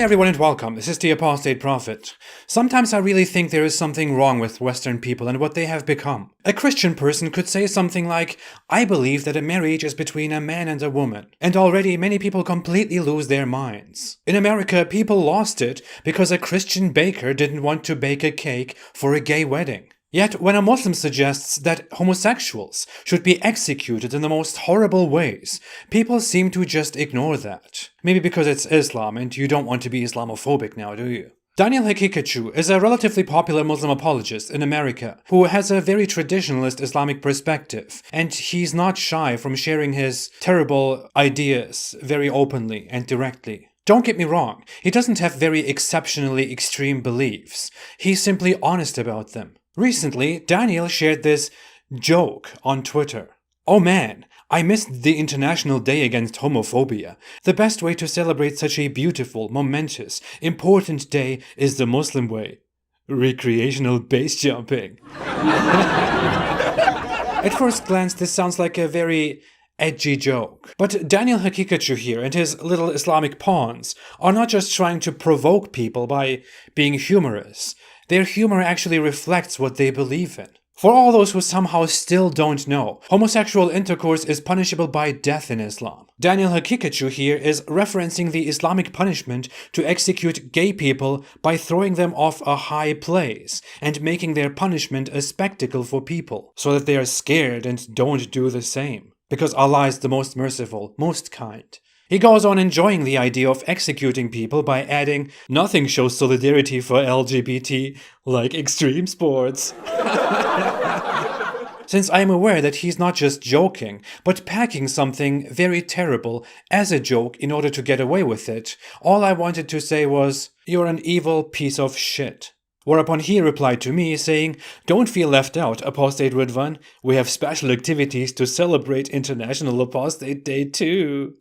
Hi everyone and welcome, this is the Apostate Prophet. Sometimes I really think there is something wrong with Western people and what they have become. A Christian person could say something like, I believe that a marriage is between a man and a woman, and already many people completely lose their minds. In America, people lost it because a Christian baker didn't want to bake a cake for a gay wedding. Yet, when a Muslim suggests that homosexuals should be executed in the most horrible ways, people seem to just ignore that. Maybe because it's Islam and you don't want to be Islamophobic now, do you? Daniel Hakikachu is a relatively popular Muslim apologist in America who has a very traditionalist Islamic perspective, and he's not shy from sharing his terrible ideas very openly and directly. Don't get me wrong, he doesn't have very exceptionally extreme beliefs. He's simply honest about them. Recently, Daniel shared this joke on Twitter. Oh man, I missed the International Day Against Homophobia. The best way to celebrate such a beautiful, momentous, important day is the Muslim way. Recreational base jumping. At first glance, this sounds like a very edgy joke. But Daniel Hakikachu here and his little Islamic pawns are not just trying to provoke people by being humorous. Their humor actually reflects what they believe in. For all those who somehow still don't know, homosexual intercourse is punishable by death in Islam. Daniel Hakikachu here is referencing the Islamic punishment to execute gay people by throwing them off a high place and making their punishment a spectacle for people, so that they are scared and don't do the same. Because Allah is the most merciful, most kind. He goes on enjoying the idea of executing people by adding, nothing shows solidarity for LGBT like extreme sports. Since I am aware that he's not just joking, but packing something very terrible as a joke in order to get away with it, all I wanted to say was, you're an evil piece of shit. Whereupon he replied to me saying, don't feel left out, Apostate Ridvan. We have special activities to celebrate International Apostate Day too.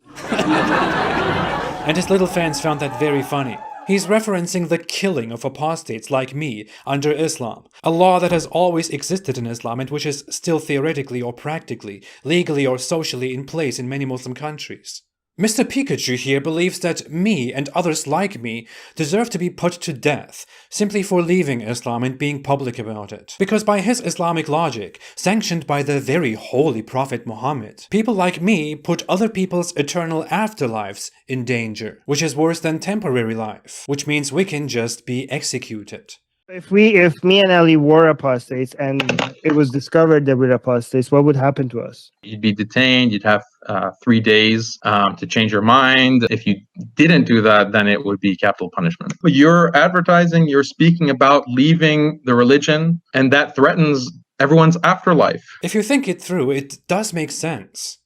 And his little fans found that very funny. He's referencing the killing of apostates like me under Islam, a law that has always existed in Islam and which is still theoretically or practically, legally or socially in place in many Muslim countries. Mr. Pikachu here believes that me and others like me deserve to be put to death simply for leaving Islam and being public about it. Because by his Islamic logic, sanctioned by the very holy Prophet Muhammad, people like me put other people's eternal afterlives in danger, which is worse than temporary life, which means we can just be executed. If me and Ali were apostates and it was discovered that we're apostates, what would happen to us? You'd be detained. You'd have 3 days to change your mind. If you didn't do that, then it would be capital punishment. But you're advertising, you're speaking about leaving the religion, and that threatens everyone's afterlife. If you think it through, it does make sense.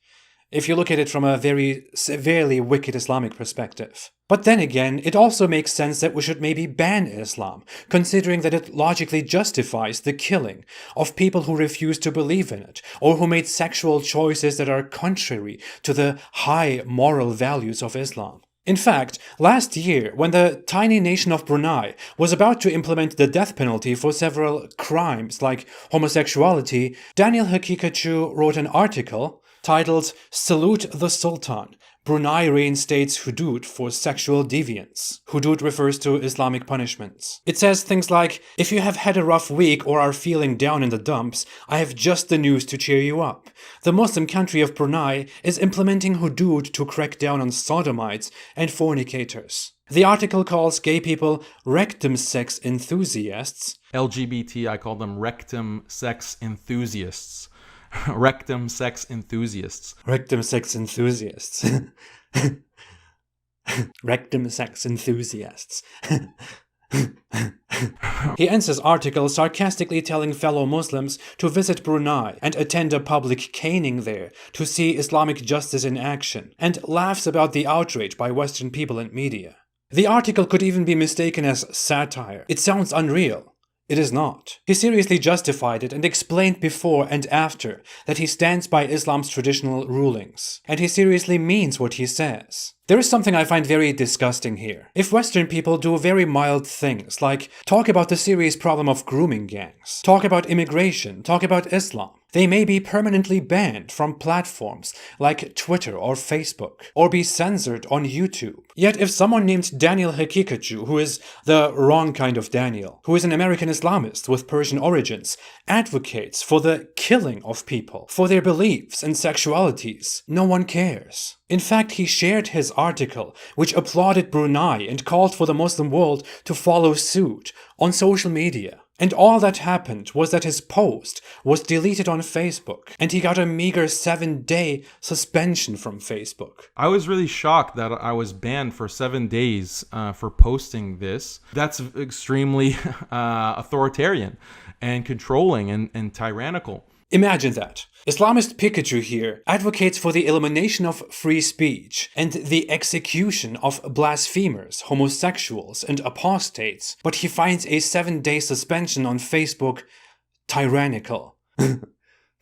If you look at it from a very severely wicked Islamic perspective. But then again, it also makes sense that we should maybe ban Islam, considering that it logically justifies the killing of people who refuse to believe in it, or who made sexual choices that are contrary to the high moral values of Islam. In fact, last year, when the tiny nation of Brunei was about to implement the death penalty for several crimes like homosexuality, Daniel Hakikachu wrote an article titled Salute the Sultan, Brunei reinstates hudud for sexual deviance. Hudud refers to Islamic punishments. It says things like, if you have had a rough week or are feeling down in the dumps, I have just the news to cheer you up. The Muslim country of Brunei is implementing hudud to crack down on sodomites and fornicators. The article calls gay people rectum sex enthusiasts. LGBT, I call them rectum sex enthusiasts. Rectum sex enthusiasts. Rectum sex enthusiasts. Rectum sex enthusiasts. He ends his article sarcastically telling fellow Muslims to visit Brunei and attend a public caning there to see Islamic justice in action, and laughs about the outrage by Western people and media. The article could even be mistaken as satire. It sounds unreal. It is not. He seriously justified it and explained before and after that he stands by Islam's traditional rulings. And he seriously means what he says. There is something I find very disgusting here. If Western people do very mild things, like talk about the serious problem of grooming gangs, talk about immigration, talk about Islam, They may be permanently banned from platforms like Twitter or Facebook, or be censored on YouTube. Yet if someone named Daniel Hakikacu, who is the wrong kind of Daniel, who is an American Islamist with Persian origins, advocates for the killing of people for their beliefs and sexualities, no one cares. In fact, he shared his article, which applauded Brunei and called for the Muslim world to follow suit, on social media. And all that happened was that his post was deleted on Facebook, and he got a meager 7-day suspension from Facebook. I was really shocked that I was banned for 7 days for posting this. That's extremely authoritarian and controlling and tyrannical. Imagine that. Islamist Pikachu here advocates for the elimination of free speech and the execution of blasphemers, homosexuals, and apostates, but he finds a 7-day suspension on Facebook tyrannical.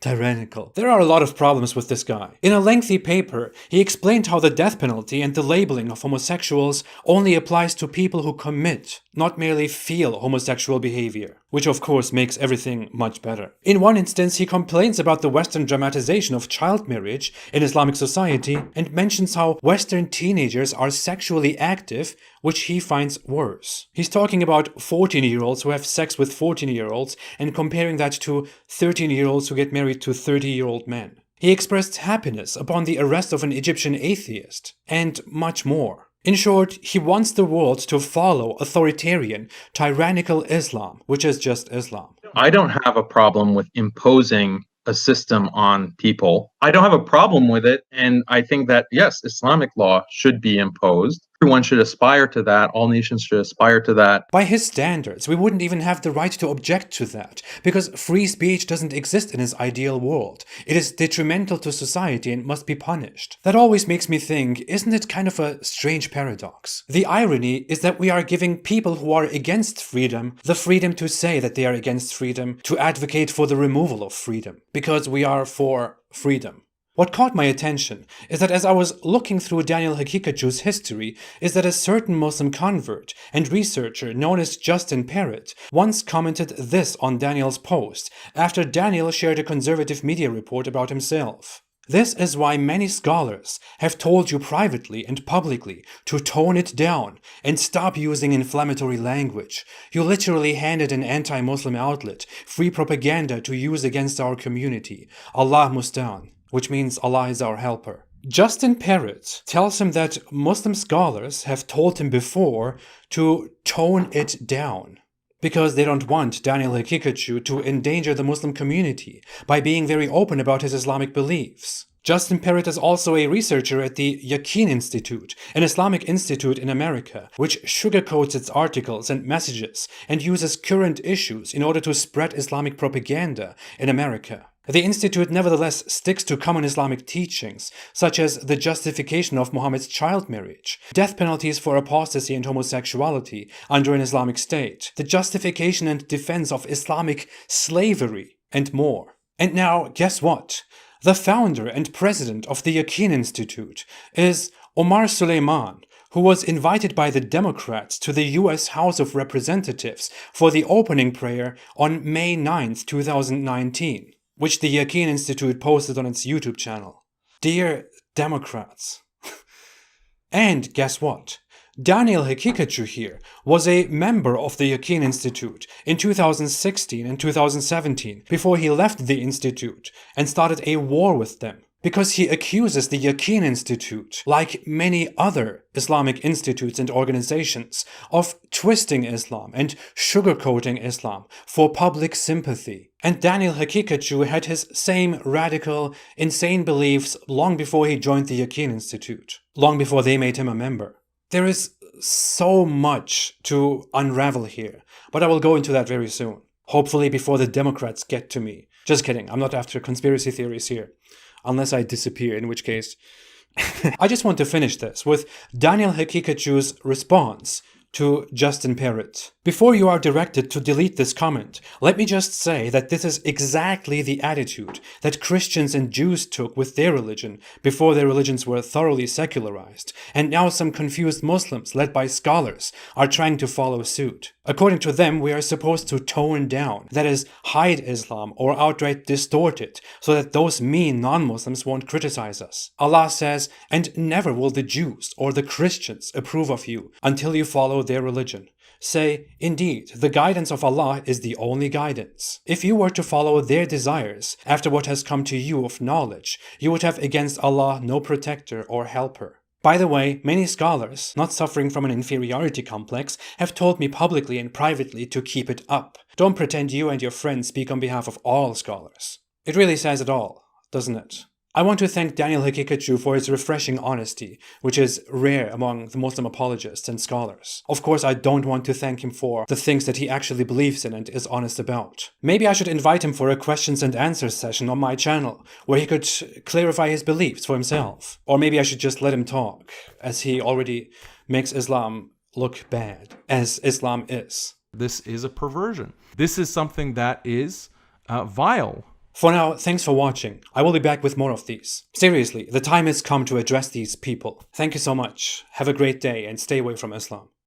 Tyrannical. There are a lot of problems with this guy. In a lengthy paper, he explained how the death penalty and the labeling of homosexuals only applies to people who commit, not merely feel homosexual behavior, which of course makes everything much better. In one instance, he complains about the Western dramatization of child marriage in Islamic society and mentions how Western teenagers are sexually active, which he finds worse. He's talking about 14-year-olds who have sex with 14-year-olds and comparing that to 13-year-olds who get married to 30-year-old men. He expressed happiness upon the arrest of an Egyptian atheist, and much more. In short, he wants the world to follow authoritarian, tyrannical Islam, which is just Islam. I don't have a problem with imposing a system on people. I don't have a problem with it. And I think that, yes, Islamic law should be imposed. Everyone should aspire to that. All nations should aspire to that. By his standards, we wouldn't even have the right to object to that, because free speech doesn't exist in his ideal world. It is detrimental to society and must be punished. That always makes me think, isn't it kind of a strange paradox? The irony is that we are giving people who are against freedom the freedom to say that they are against freedom, to advocate for the removal of freedom, because we are for freedom. What caught my attention is that as I was looking through Daniel Hakikacu's history, is that a certain Muslim convert and researcher known as Justin Parrott once commented this on Daniel's post after Daniel shared a conservative media report about himself. This is why many scholars have told you privately and publicly to tone it down and stop using inflammatory language. You literally handed an anti-Muslim outlet free propaganda to use against our community. Allah Mustaan. Which means Allah is our helper. Justin Parrott tells him that Muslim scholars have told him before to tone it down because they don't want Daniel Hakikacu to endanger the Muslim community by being very open about his Islamic beliefs. Justin Parrott is also a researcher at the Yaqeen Institute, an Islamic institute in America, which sugarcoats its articles and messages and uses current issues in order to spread Islamic propaganda in America. The institute nevertheless sticks to common Islamic teachings, such as the justification of Muhammad's child marriage, death penalties for apostasy and homosexuality under an Islamic state, the justification and defense of Islamic slavery, and more. And now, guess what? The founder and president of the Yaqeen Institute is Omar Suleiman, who was invited by the Democrats to the US House of Representatives for the opening prayer on May 9, 2019. Which the Yaqeen Institute posted on its YouTube channel. Dear Democrats. And guess what? Daniel Hakikacu here was a member of the Yaqeen Institute in 2016 and 2017 before he left the institute and started a war with them. Because he accuses the Yaqeen Institute, like many other Islamic institutes and organizations, of twisting Islam and sugarcoating Islam for public sympathy. And Daniel Hakikacu had his same radical, insane beliefs long before he joined the Yaqeen Institute, long before they made him a member. There is so much to unravel here, but I will go into that very soon. Hopefully before the Democrats get to me. Just kidding, I'm not after conspiracy theories here. Unless I disappear, in which case... I just want to finish this with Daniel Hakikacu's response To Justin Parrott. Before you are directed to delete this comment, let me just say that this is exactly the attitude that Christians and Jews took with their religion before their religions were thoroughly secularized, and now some confused Muslims, led by scholars, are trying to follow suit. According to them, we are supposed to tone down, that is, hide Islam or outright distort it, so that those mean non-Muslims won't criticize us. Allah says, "And never will the Jews or the Christians approve of you until you follow their religion." Say, "Indeed, the guidance of Allah is the only guidance." If you were to follow their desires after what has come to you of knowledge, you would have against Allah no protector or helper. By the way, many scholars, not suffering from an inferiority complex, have told me publicly and privately to keep it up. Don't pretend you and your friends speak on behalf of all scholars. It really says it all, doesn't it? I want to thank Daniel Hikikachu for his refreshing honesty, which is rare among the Muslim apologists and scholars. Of course, I don't want to thank him for the things that he actually believes in and is honest about. Maybe I should invite him for a questions and answers session on my channel, where he could clarify his beliefs for himself. Or maybe I should just let him talk, as he already makes Islam look bad, as Islam is. This is a perversion. This is something that is vile. For now, thanks for watching. I will be back with more of these. Seriously, the time has come to address these people. Thank you so much. Have a great day and stay away from Islam.